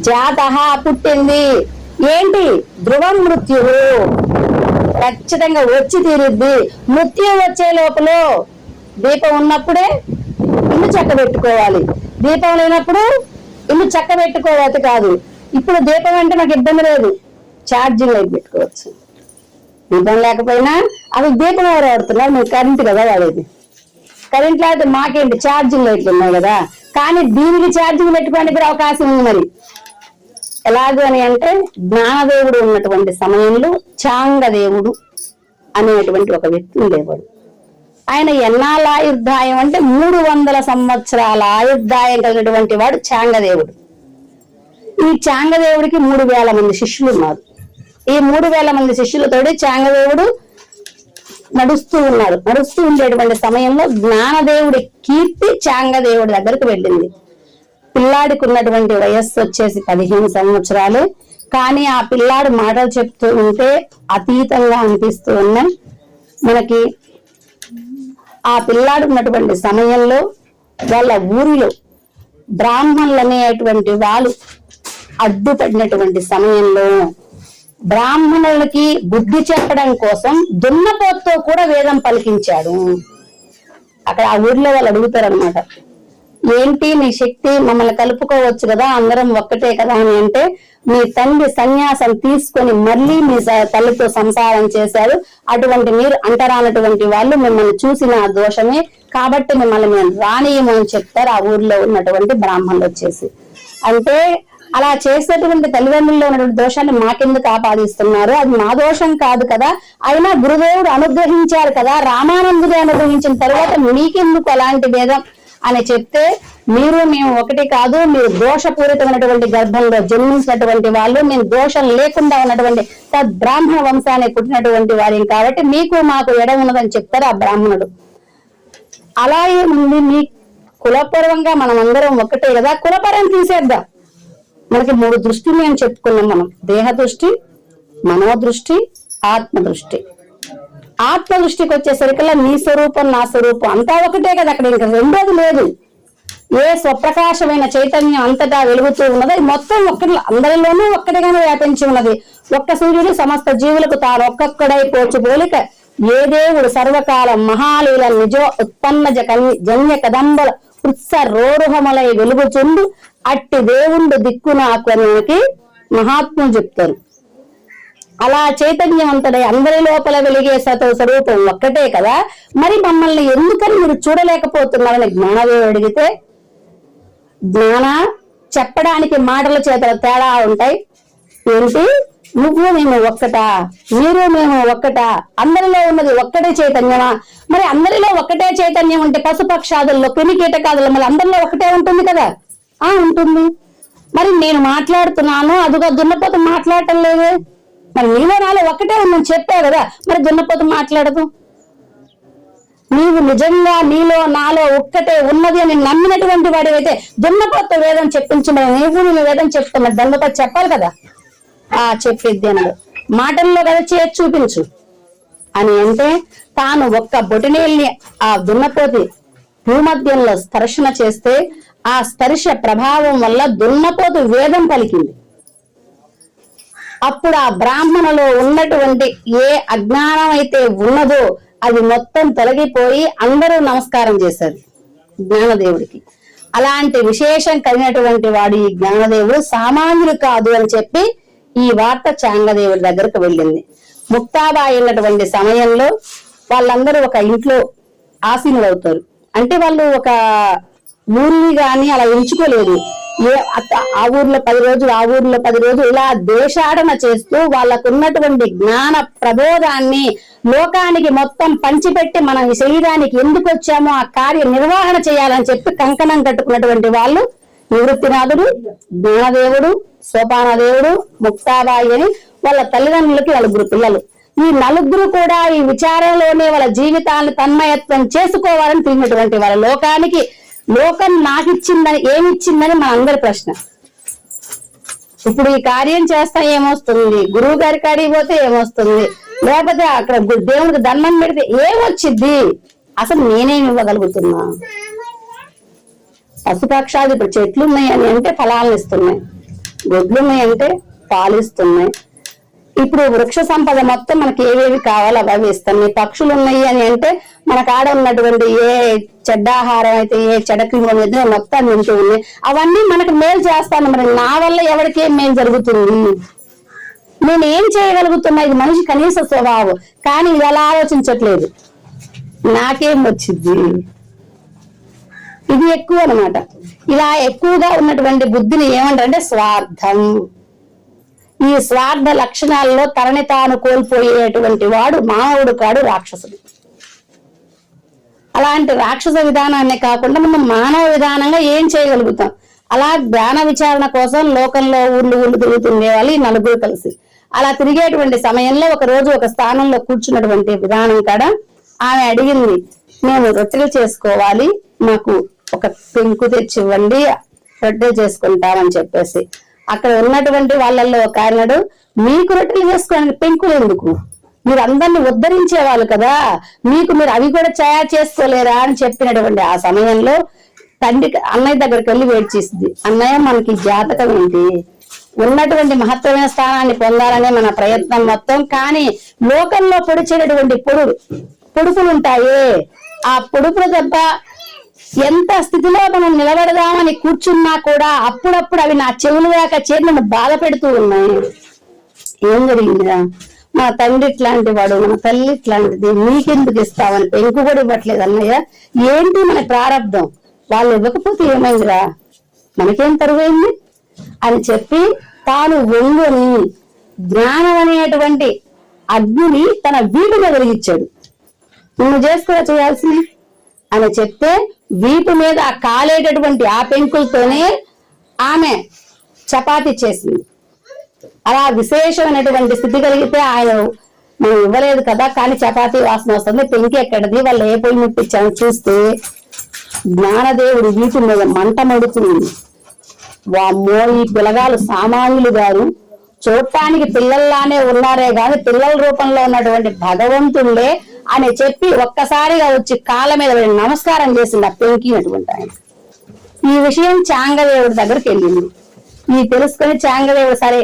జాతః పుట్టింది, ఏంటి? ధ్రువం మృత్యువు, ఖచ్చితంగా వచ్చి తీరుద్ది. మృత్యు వచ్చే లోపల దీపం ఉన్నప్పుడే ఇల్లు చక్క పెట్టుకోవాలి, దీపం లేనప్పుడు ఇల్లు చక్క పెట్టుకోవాలి కాదు. ఇప్పుడు దీపం అంటే నాకు ఇబ్బంది లేదు, ఛార్జింగ్ లైట్ పెట్టుకోవచ్చు. దీపం లేకపోయినా అవి దీపం ఎవరు వాడుతున్నారు? మీరు కరెంట్ కదా వాడేది. కరెంట్ లేకపోతే మాకేంటి, ఛార్జింగ్ లైట్లు ఉన్నాయి కదా. కానీ దీనికి ఛార్జింగ్ పెట్టుకోవడానికి కూడా అవకాశం ఉంది. మరి ఎలాగూ అని అంటే జ్ఞానదేవుడు ఉన్నటువంటి సమయంలో చాంగదేవుడు అనేటువంటి ఒక వ్యక్తి ఉండేవాడు. ఆయన ఎన్నాళ్ళ ఆయుర్దాయం అంటే 300 సంవత్సరాల ఆయుర్దాయం కలిగినటువంటి వాడు చాంగదేవుడు. ఈ చాంగదేవుడికి 3000 మంది శిష్యులు ఉన్నారు. ఈ 3000 మంది శిష్యులతోటి చాంగదేవుడు నడుస్తూ ఉండేటువంటి సమయంలో జ్ఞానదేవుడి కీర్తి చాంగదేవుడి దగ్గరకు వెళ్ళింది. పిల్లాడికి ఉన్నటువంటి వయస్సు వచ్చేసి 15 సంవత్సరాలు. కానీ ఆ పిల్లాడు మాటలు చెప్తూ ఉంటే అతీతంగా అనిపిస్తూ ఉన్నాయి మనకి. ఆ పిల్లాడు ఉన్నటువంటి సమయంలో వాళ్ళ ఊరిలో బ్రాహ్మణులు అనేటువంటి వాళ్ళు అడ్డుపడినటువంటి సమయంలో బ్రాహ్మణులకి బుద్ధి చెప్పడం కోసం దున్నపోతుతో కూడా వేదం పలికించాడు. అక్కడ ఆ ఊర్లో వాళ్ళు అడుగుతారు అనమాట, ఏంటి నీ శక్తి, మమ్మల్ని కలుపుకోవచ్చు కదా, అందరం ఒక్కటే కదా అని అంటే, మీ తండ్రి సన్యాసం తీసుకొని మళ్ళీ మీ తల్లితో సంసారం చేశారు. అటువంటి మీరు అంటరానటువంటి వాళ్ళు మిమ్మల్ని చూసిన దోషమే కాబట్టి మిమ్మల్ని మేము రానియము అని చెప్తారు ఆ ఊర్లో ఉన్నటువంటి బ్రాహ్మణులు వచ్చేసి. అంటే అలా చేసేటువంటి తల్లిదండ్రుల్లో ఉన్నటువంటి దోషాన్ని మాకెందుకు ఆపాదిస్తున్నారు, అది మా దోషం కాదు కదా, అయినా గురుదేవుడు అనుగ్రహించారు కదా, రామానందుడు అనుగ్రహించిన తర్వాత మీకెందుకు అలాంటి భేదం అని చెప్తే, మీరు మేము ఒకటి కాదు, మీరు దోషపూరితమైనటువంటి గర్భంలో జన్మించినటువంటి వాళ్ళు, మేము దోషం లేకుండా ఉన్నటువంటి బ్రాహ్మణ వంశాన్ని పుట్టినటువంటి వారి కాబట్టి మీకు మాకు ఎడ ఉన్నదని చెప్తారు ఆ బ్రాహ్మణుడు. అలాగే మీ కులపూర్వంగా మనం అందరం ఒకటే కదా, కులపరం తీసేద్దాం. మనకి 3 దృష్టిని అని చెప్పుకున్నాం మనం, దేహ దృష్టి, మనోదృష్టి, ఆత్మ దృష్టి. ఆత్మ దృష్టికి వచ్చేసరికల్లా నీ స్వరూపం నా స్వరూపం అంతా ఒకటే కదా, అక్కడ ఇంకా రెండోది లేదు. ఏ స్వప్రకాశమైన చైతన్యం అంతటా వెలుగుతూ ఉన్నది మొత్తం ఒక్కటి, అందరిలోనూ ఒక్కటిగానే వ్యాపించి ఉన్నది. ఒక్క సూర్యుడు సమస్త జీవులకు తాను ఒక్కొక్కడై పోల్చుపోలిక ఏ దేవుడు సర్వకాలం మహాలీల నిజో ఉత్పన్న జన్య కదంబల ఉత్స రోరుహములై వెలుగుచుండు అట్టి దేవుండు దిక్కు నాకు అని మహాత్ములు చెప్తారు. అలా చైతన్యవంతుడై అందరి లోపల వెలిగే స్వరూపం ఒక్కటే కదా, మరి మమ్మల్ని ఎందుకని మీరు చూడలేకపోతున్నారని జ్ఞానదేవుడు అడిగితే, జ్ఞాన చెప్పడానికి మాటల చేతల తేడా ఉంటాయి. ఏంటి, నువ్వు మేము ఒక్కటా, మీరు మేము ఒక్కటా, అందరిలో ఉన్నది ఒక్కటే చైతన్యమా? మరి అందరిలో ఒక్కటే చైతన్యం ఉంటే పశుపక్షాదుల్లో క్రిమి కీటకాదుల్లో మరి అందరిలో ఒకటే ఉంటుంది కదా. ఉంటుంది. మరి నేను మాట్లాడుతున్నాను, అదిగో దున్నపోతు మాట్లాడటం లేదే, మరి నీలో నాలో ఒక్కటే ఉందని చెప్పావు కదా, మరి దున్నపోతు మాట్లాడదు. నీవు నిజంగా నీలో నాలో ఒక్కటే ఉన్నది అని నమ్మినటువంటి వాడివైతే దున్నపోతు వేదం చెప్పించమని నీవు వేదం చెప్తున్నా, దున్నపోతు చెప్పాలి కదా. చెప్పేది అన్నాడు, మాటల్లో కదా చేసి చూపించు అని అంటే, తాను ఒక్క బొటినేల్ని ఆ దున్నపోతి భూమధ్యంలో స్పర్శన చేస్తే ఆ స్పర్శ ప్రభావం వల్ల దున్నపోతు వేదం పలికింది. అప్పుడు ఆ బ్రాహ్మణులో ఉన్నటువంటి ఏ అజ్ఞానం అయితే ఉన్నదో అది మొత్తం తొలగిపోయి అందరూ నమస్కారం చేశారు జ్ఞానదేవుడికి. అలాంటి విశేషం కలిగినటువంటి వాడు ఈ జ్ఞానదేవుడు సామాన్యుడు కాదు అని చెప్పి ఈ వార్త చాంగదేవుడి దగ్గరకు వెళ్ళింది. ముక్తాబాయి ఉన్నటువంటి సమయంలో వాళ్ళందరూ ఒక ఇంట్లో ఆసీనులు అవుతారు. అంటే వాళ్ళు ఒక ఊరిని గాని అలా ఎంచుకోలేదు. ఆ ఊర్లో 10 రోజులు, ఆ ఊర్లో 10 రోజులు, ఇలా దేశాటన చేస్తూ వాళ్ళకున్నటువంటి జ్ఞాన ప్రబోధాన్ని లోకానికి మొత్తం పంచిపెట్టి మనం ఈ శరీరానికి ఎందుకు వచ్చామో ఆ కార్య నిర్వహణ చేయాలని చెప్పి కంకణం కట్టుకున్నటువంటి వాళ్ళు నివృత్తినాథుడు, జ్ఞానదేవుడు, సోపానదేవుడు, ముక్తాబాయి అని వాళ్ళ తల్లిదండ్రులకి 4 పిల్లలు. ఈ 4 కూడా ఈ విచారంలోనే వాళ్ళ జీవితాన్ని తన్మయత్వం చేసుకోవాలని తిరిగినటువంటి వాళ్ళ లోకానికి లోకం నాకిచ్చిందని ఏమిచ్చిందని మన అందరి ప్రశ్న. ఇప్పుడు ఈ కార్యం చేస్తా ఏమొస్తుంది, గురువు గారి కాడికి పోతే ఏమొస్తుంది, లేకపోతే అక్కడ దేవుడికి దండం పెడితే ఏమొచ్చిద్ది, అసలు నేనేమి ఇవ్వగలుగుతున్నా? పశుపక్షాలు ఇప్పుడు చెట్లు ఉన్నాయని అంటే ఫలాలను ఇస్తున్నాయి, గొడ్లు ఉన్నాయంటే పాలు ఇస్తున్నాయి. ఇప్పుడు వృక్ష సంపద మొత్తం మనకి ఏవేవి కావాలో అవి ఇస్తున్నాయి. పక్షులు ఉన్నాయి అని అంటే మన కాడ ఉన్నటువంటి ఏ చెడ్డాహారం అయితే ఏ చెడక్రిమం అయితే మొత్తం తింటూ ఉన్నాయి. అవన్నీ మనకు మేలు చేస్తాను. మరి నా వల్ల ఎవరికి ఏం మేలు జరుగుతుంది, నేను ఏం చేయగలుగుతున్నా? ఇది మనిషి కనీస స్వభావం. కానీ ఇది అలా ఆలోచించట్లేదు, నాకేం వచ్చింది, ఇది ఎక్కువ అన్నమాట. ఇలా ఎక్కువగా ఉన్నటువంటి బుద్ధిని ఏమంటారంటే స్వార్థం. ఈ స్వార్థ లక్షణాల్లో తనని తాను కోల్పోయేటువంటి వాడు మానవుడు కాడు, రాక్షసుడు. అలాంటి రాక్షస విధానాన్ని కాకుండా మనం మానవ విధానంగా ఏం చేయగలుగుతాం? అలా జ్ఞాన విచారణ కోసం లోకంలో ఊళ్ళు తిరుగుతుండే వాళ్ళు ఈ 4 కలిసి అలా తిరిగేటువంటి సమయంలో ఒక రోజు ఒక స్థానంలో కూర్చున్నటువంటి విధానం కాడ ఆమె అడిగింది, మేము రొట్టెలు చేసుకోవాలి, మాకు ఒక పెంకు తెచ్చి ఇవ్వండి, రొట్టెలు చేసుకుంటామని చెప్పేసి. అక్కడ ఉన్నటువంటి వాళ్ళల్లో ఒక ఆయనడు, మీకు రొట్టెలు చేసుకోవడానికి పెంకులు ఎందుకు, మీరు అందరిని ఉద్ధరించేవాళ్ళు కదా, మీకు మీరు అవి కూడా తయారు చేసుకోలేరా అని చెప్పినటువంటి ఆ సమయంలో తండ్రి అన్నయ్య దగ్గరికి వెళ్ళి వేడ్చేసింది. అన్నయ్య, మనకి జాతకం ఏంటి, ఉన్నటువంటి మహత్తరమైన స్థానాన్ని పొందాలనే మన ప్రయత్నం మొత్తం. కానీ లోకంలో పొడిచేటటువంటి పొడుపులు ఉంటాయి, ఆ పొడుపుల దెబ్బ ఎంత స్థితిలో మనం నిలబడదామని కూర్చున్నా కూడా అప్పుడప్పుడు అవి నా చెవులు దాకా చేరి నన్ను బాధ పెడుతూ ఉన్నాయి. ఏం జరిగిందిరా, మా తండ్రి ఇట్లాంటి వాడు, మన తల్లి ఇట్లాంటిది, నీకెందుకు ఇస్తామని పెంకు కూడా ఇవ్వట్లేదు అన్నయ్య, ఏంటి మన ప్రారంధం, వాళ్ళు ఇవ్వకపోతే ఏమైందిరా, మనకేం తరువైంది అని చెప్పి తాను వంగుని జ్ఞానం అనేటువంటి అగ్నిని తన వీపు మీద వెలిగించాడు. నువ్వు చేసుకోవా చేయాల్సింది అని చెప్తే వీపు మీద ఆ కాలేటటువంటి ఆ పెంకులతోనే ఆమె చపాతీ చేసింది. అలా విశేషమైనటువంటి స్థితి కలిగితే ఆయన మనం ఇవ్వలేదు కదా, కానీ చపాతీ వాసన వస్తుంది, పెంకి ఎక్కడది, వాళ్ళు ఏ పొయ్యి ముట్టించామని చూస్తే జ్ఞానదేవుడి వీపు మీద మంట మడుతుంది. వామ్మో, ఈ పిల్లగాలు సామాన్యులు గారు, చూడటానికి పిల్లల్లానే ఉన్నారే గాని పిల్లల రూపంలో ఉన్నటువంటి భగవంతుళ్ళే అని చెప్పి ఒక్కసారిగా వచ్చి కాళ్ళ మీద నమస్కారం చేసింది ఆ పెంకినటువంటి ఆయన. ఈ విషయం చాంగదేవుడి దగ్గరికి వెళ్ళింది. ఈ తెలుసుకొని చాంగదేవుడు సరే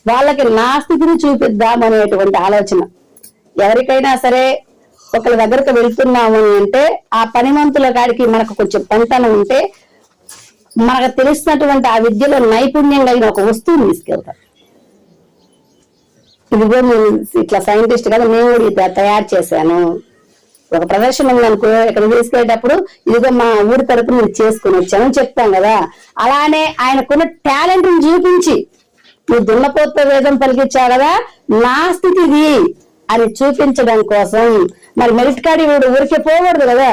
వాళ్ళకి నా స్థితిని చూపిద్దాం అనేటువంటి ఆలోచన. ఎవరికైనా సరే ఒకరి దగ్గరకు వెళ్తున్నాము అంటే ఆ పనిమంతుల కాడికి మనకు కొంచెం పంటన ఉంటే మనకు తెలిసినటువంటి ఆ విద్యలో నైపుణ్యం కలిగిన ఒక వస్తువుని తీసుకెళ్తారు. ఇదిగో నేను ఇట్లా సైంటిస్ట్ కదా, నేను కూడా తయారు చేశాను, ఒక ప్రదర్శన ఉందనుకో, ఇక్కడ తీసుకెళ్ళేటప్పుడు ఇదిగో మా ఊరి తరపున నేను చేసుకుని వచ్చాను చెప్తాం కదా. అలానే ఆయనకున్న టాలెంట్ ని చూపించి, నువ్వు దున్నపోత వేదం పలికించావు కదా, నా స్థితి ఇది అని చూపించడం కోసం మరి మెరిట్ కార్డు ఊరికే పోకూడదు కదా,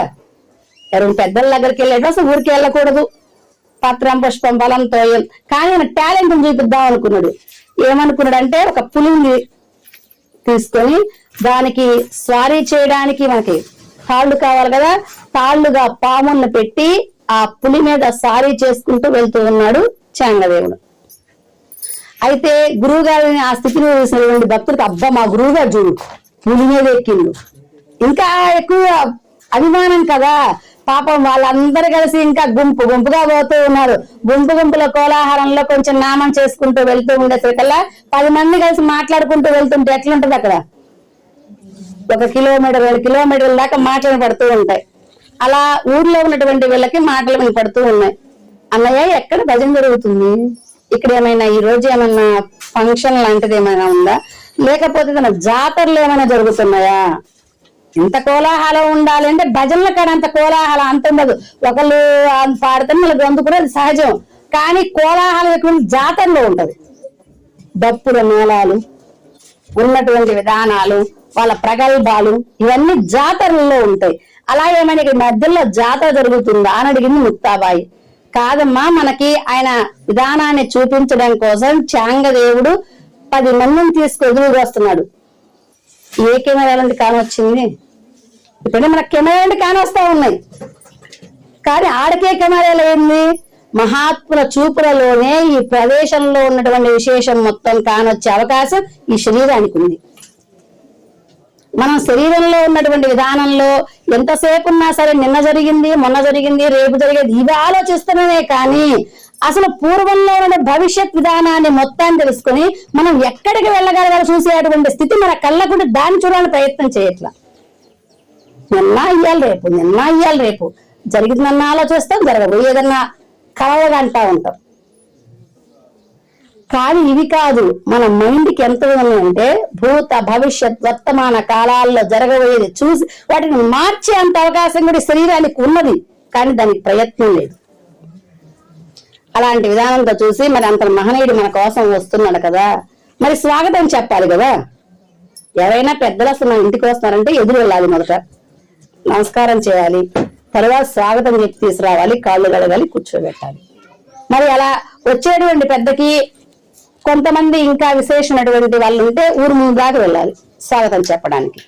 ఎవరైనా పెద్దల దగ్గరికి వెళ్ళేటప్పుడు అసలు ఊరికే వెళ్ళకూడదు, పత్రం పుష్పం బలం తోయం. కానీ ఆయన టాలెంట్ చూపిద్దాం అనుకున్నాడు. ఏమనుకున్నాడు అంటే, ఒక పులిని తీసుకొని దానికి స్వారీ చేయడానికి మనకి తాళ్లు కావాలి కదా, తాళ్లుగా పాములను పెట్టి ఆ పులి మీద స్వారీ చేసుకుంటూ వెళ్తూ ఉన్నాడు చాంగదేవుడు. అయితే గురువు గారిని ఆ స్థితిలో చూసినటువంటి భక్తుడికి, అబ్బా మా గురువు గారు చూడు పులి మీద ఎక్కిండు, ఇంకా ఎక్కువ అభిమానం కదా. పాపం వాళ్ళందరూ కలిసి ఇంకా గుంపు గుంపుగా పోతూ ఉన్నారు. గుంపు గుంపుల కోలాహలంలో కొంచెం నామం చేసుకుంటూ వెళ్తూ ఉండేసరికల్లా 10 మంది కలిసి మాట్లాడుకుంటూ వెళ్తుంటే ఎట్లుంటది అక్కడ, 1 కిలోమీటర్ 2 కిలోమీటర్ల దాకా మాటలు పడుతూ ఉంటాయి. అలా ఊర్లో ఉన్నటువంటి వీళ్ళకి మాటలు వినపడుతూ ఉన్నాయి. అన్నయ్య ఎక్కడ భజన జరుగుతుంది, ఇక్కడ ఏమైనా ఈ రోజు ఏమైనా ఫంక్షన్ లాంటిది ఏమైనా ఉందా, లేకపోతే తన జాతరలు ఏమైనా జరుగుతున్నాయా, ఇంత కోలాహలం ఉండాలి అంటే భజనల కాడ అంత కోలాహలం అంత ఉండదు. ఒకళ్ళు పాడితే మళ్ళీ గొంతు కూడా అది సహజం, కానీ కోలాహలం ఎక్కువ జాతరలో ఉంటది. దప్పుల మేళాలు, ఉన్నటువంటి విధానాలు, వాళ్ళ ప్రగల్భాలు ఇవన్నీ జాతరల్లో ఉంటాయి. అలా ఏమైనా ఇక్కడ మధ్యలో జాతర జరుగుతుందా అని అడిగింది ముక్తాబాయి. కాదమ్మా, మనకి ఆయన విధానాన్ని చూపించడం కోసం చాంగదేవుడు 10 మందిని తీసుకు ఎదురుగా వస్తున్నాడు. ఏ కెమెరాలంటే కానొచ్చింది, ఇప్పుడే మన కెమెరాలంటే కానొస్తా ఉన్నాయి, కానీ ఆడకే కెమెరాలు ఏంది, మహాత్ముల చూపులలోనే ఈ ప్రదేశంలో ఉన్నటువంటి విశేషం మొత్తం కానొచ్చే అవకాశం ఈ శరీరానికి ఉంది. మనం శరీరంలో ఉన్నటువంటి విధానంలో ఎంతసేపు ఉన్నా సరే నిన్న జరిగింది, మొన్న జరిగింది, రేపు జరిగేది ఇవి ఆలోచిస్తున్నామే, కానీ అసలు పూర్వంలో ఉన్న భవిష్యత్ విధానాన్ని మొత్తాన్ని తెలుసుకొని మనం ఎక్కడికి వెళ్ళగలగాలో చూసేటువంటి స్థితి మన కళ్ళకుండా దాన్ని చూడాలని ప్రయత్నం చేయట్లా. నిన్న ఇయ్యాలి రేపు, నిన్న ఇయ్యాలి రేపు, జరిగిందన్న ఆలోచిస్తాం, జరగబోయేదన్నా కలవగా అంటా ఉంటాం. కానీ ఇవి కాదు, మన మైండ్కి ఎంత ఉందంటే భూత భవిష్యత్ వర్తమాన కాలాల్లో జరగబోయేది చూసి వాటిని మార్చే అంత అవకాశం కూడా శరీరానికి ఉన్నది, కానీ దానికి ప్రయత్నం లేదు. అలాంటి విధానంతో చూసి మరి అంత మహనీయుడు మన కోసం వస్తున్నాడు కదా, మరి స్వాగతం చెప్పాలి కదా. ఎవరైనా పెద్దలు అసలు మన ఇంటికి వస్తున్నారంటే ఎదురు వెళ్ళాలి, మొదట నమస్కారం చేయాలి, తర్వాత స్వాగతం చెప్పి తీసుకురావాలి, కాళ్ళు గడగాలి, కూర్చోబెట్టాలి. మరి అలా వచ్చేటువంటి పెద్దకి కొంతమంది ఇంకా విశేషమైనటువంటి వాళ్ళు ఉంటే ఊరు ముందు దాకా వెళ్ళాలి స్వాగతం చెప్పడానికి.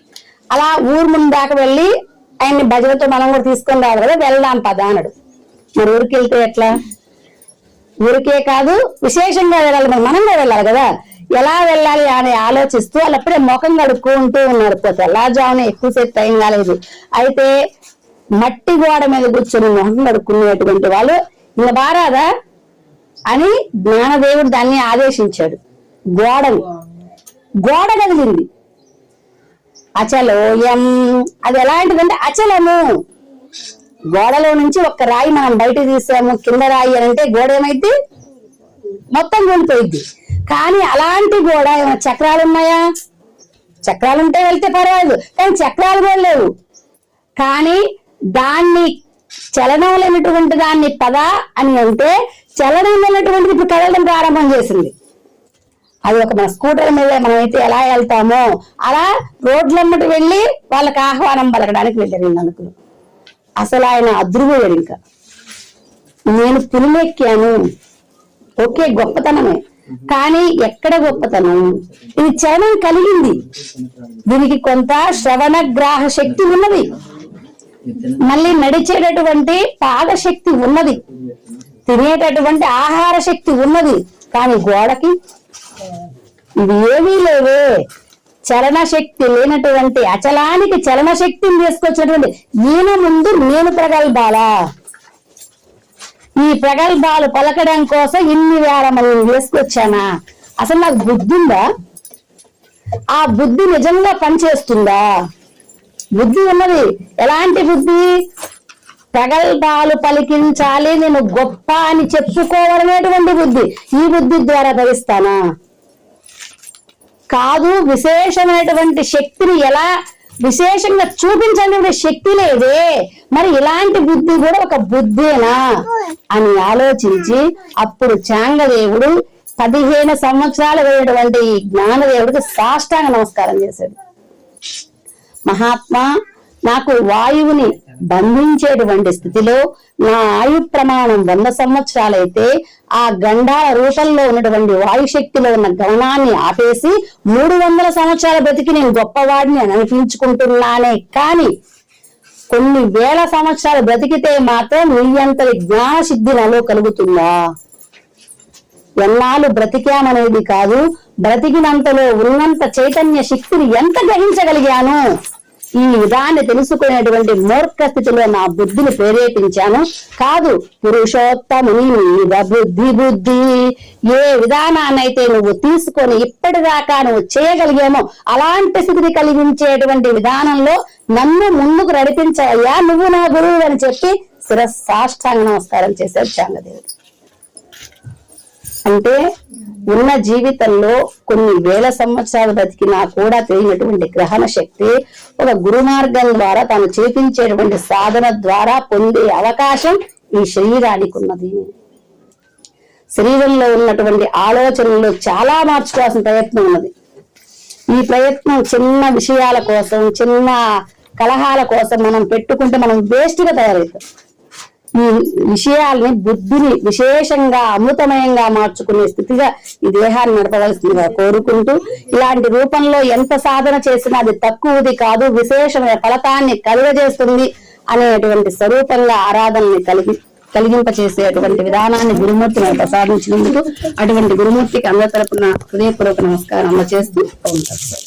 అలా ఊరు ముందు దాకా వెళ్ళి ఆయన్ని భజనతో మనం కూడా తీసుకొని రావాలి కదా, వెళ్దాం పద అన్నాడు. మరి ఊరికి వెళ్తే ఎట్లా, ఊరికే కాదు విశేషంగా వెళ్ళాలి, మనం కూడా వెళ్ళాలి కదా. ఎలా వెళ్ళాలి అని ఆలోచిస్తూ వాళ్ళు అప్పుడే ముఖం కడుక్కుంటూ ఉన్నారు. పోతే తెల్లారుజామున ఎక్కువసేపు టైం కాలేదు. అయితే మట్టి గోడ మీద కూర్చొని మొహం కడుక్కునేటువంటి వాళ్ళు ఇంకా బారాదా అని జ్ఞానదేవుడు దాన్ని ఆదేశించాడు. గోడ కదిలింది. అచలోయం, అది ఎలాంటిదంటే అచలము, గోడలో నుంచి ఒక్క రాయి మనం బయట తీసాము, కింద రాయి అని అంటే గోడ ఏమైంది? మొత్తం కూలిపోయింది. కానీ అలాంటి గోడ ఏమైనా చక్రాలు ఉన్నాయా? చక్రాలు ఉంటే వెళ్తే పర్వాలేదు, కానీ చక్రాలు కూడా లేవు. కానీ దాన్ని చలనం లేనటువంటి దాన్ని పద అని అంటే చలనం లేనటువంటిది ఇప్పుడు కదలడం ప్రారంభం చేసింది. అది ఒక మన స్కూటర్ మీద మనమైతే ఎలా వెళ్తామో అలా రోడ్లమ్మటి వెళ్ళి వాళ్ళకి ఆహ్వానం పలకడానికి వెళ్ళారు నలుగురు. అసలు ఆయన అద్రుపోయాడు. ఇంకా నేను పులిమెక్కాను, ఓకే గొప్పతనమే, కానీ ఎక్కడ గొప్పతనం? ఇది చలనం కలిగింది, దీనికి కొంత శ్రవణ గ్రాహ శక్తి ఉన్నది, మళ్ళీ నడిచేటటువంటి పాద శక్తి ఉన్నది, తినేటటువంటి ఆహార శక్తి ఉన్నది. కానీ గోడకి ఇది ఏమీ లేవే. చలన శక్తి లేనటువంటి అచలానికి చలన శక్తిని తీసుకొచ్చినటువంటి ఈయన ముందు నేను ప్రగల్భాలా? ఈ ప్రగల్భాలు పలకడం కోసం ఇన్ని వేల మంది వేసుకొచ్చానా? అసలు నాకు బుద్ధి ఉందా? ఆ బుద్ధి నిజంగా పనిచేస్తుందా? బుద్ధి ఉన్నది. ఎలాంటి బుద్ధి? ప్రగల్భాలు పలికించాలి, నేను గొప్ప అని చెప్పుకోవాలనేటువంటి బుద్ధి. ఈ బుద్ధి ద్వారా భరిస్తానా? కాదు. విశేషమైనటువంటి శక్తిని ఎలా విశేషంగా చూపించాలనే శక్తి లేదే, మరి ఇలాంటి బుద్ధి కూడా ఒక బుద్ధేనా అని ఆలోచించి అప్పుడు చాంగదేవుడు 15 సంవత్సరాలు అయినటువంటి ఈ జ్ఞానదేవుడికి సాష్టాంగ నమస్కారం చేశాడు. మహాత్మా, నాకు వాయువుని బంధించేటువంటి స్థితిలో నా ఆయు ప్రమాణం 100 సంవత్సరాలైతే ఆ గండాల రూపంలో ఉన్నటువంటి వాయుశక్తిలో ఉన్న గమనాన్ని ఆపేసి 300 సంవత్సరాల బ్రతికి నేను గొప్పవాడిని అని అనిపించుకుంటున్నానే, కానీ కొన్ని వేల సంవత్సరాలు బ్రతికితే మాత్రం నీ అంతటి జ్ఞాన సిద్ధి నాలో కలుగుతుందా? ఎన్నాళ్ళు బ్రతికామనేది కాదు, బ్రతికినంతలో ఉన్నంత చైతన్య శక్తిని ఎంత గ్రహించగలిగాను? ఈ విధాన్ని తెలుసుకునేటువంటి మూర్ఖ స్థితిలో నా బుద్ధిని ప్రేరేపించాను. కాదు, పురుషోత్తముని మీద బుద్ధి ఏ విధానాన్నైతే నువ్వు తీసుకొని ఇప్పటిదాకా నువ్వు చేయగలిగామో అలాంటి స్థితిని కలిగించేటువంటి విధానంలో నన్ను ముందుకు నడిపించయ్యా, నువ్వు నా గురువు అని చెప్పి శిరస్సాష్టాంగ నమస్కారం చేశాడు చాంగదేవుడు. అంటే ఉన్న జీవితంలో కొన్ని వేల సంవత్సరాలు బతికినా కూడా తెలియనటువంటి గ్రహణ శక్తి ఒక గురు మార్గం ద్వారా తాను చేపించేటువంటి సాధన ద్వారా పొందే అవకాశం ఈ శరీరానికి ఉన్నది. శరీరంలో ఉన్నటువంటి ఆలోచనలు చాలా మార్చుకోవాల్సిన ప్రయత్నం ఉన్నది. ఈ ప్రయత్నం చిన్న విషయాల కోసం, చిన్న కలహాల కోసం మనం పెట్టుకుంటే మనం వేస్ట్ గా తయారవుతాం. ఈ విషయాల్ని, బుద్ధిని విశేషంగా అమృతమయంగా మార్చుకునే స్థితిగా ఈ దేహాన్ని నడపవలసిందిగా కోరుకుంటూ, ఇలాంటి రూపంలో ఎంత సాధన చేసినా అది తక్కువది కాదు, విశేషమైన ఫలితాన్ని కలుగజేస్తుంది అనేటువంటి స్వరూపంగా ఆరాధనని కలిగింపచేసేటువంటి విధానాన్ని గురుమూర్తి మనం ప్రసాదించినందుకు అటువంటి గురుమూర్తికి అందరి తరపున హృదయపూర్వక నమస్కారం చేస్తూ ఉంటారు.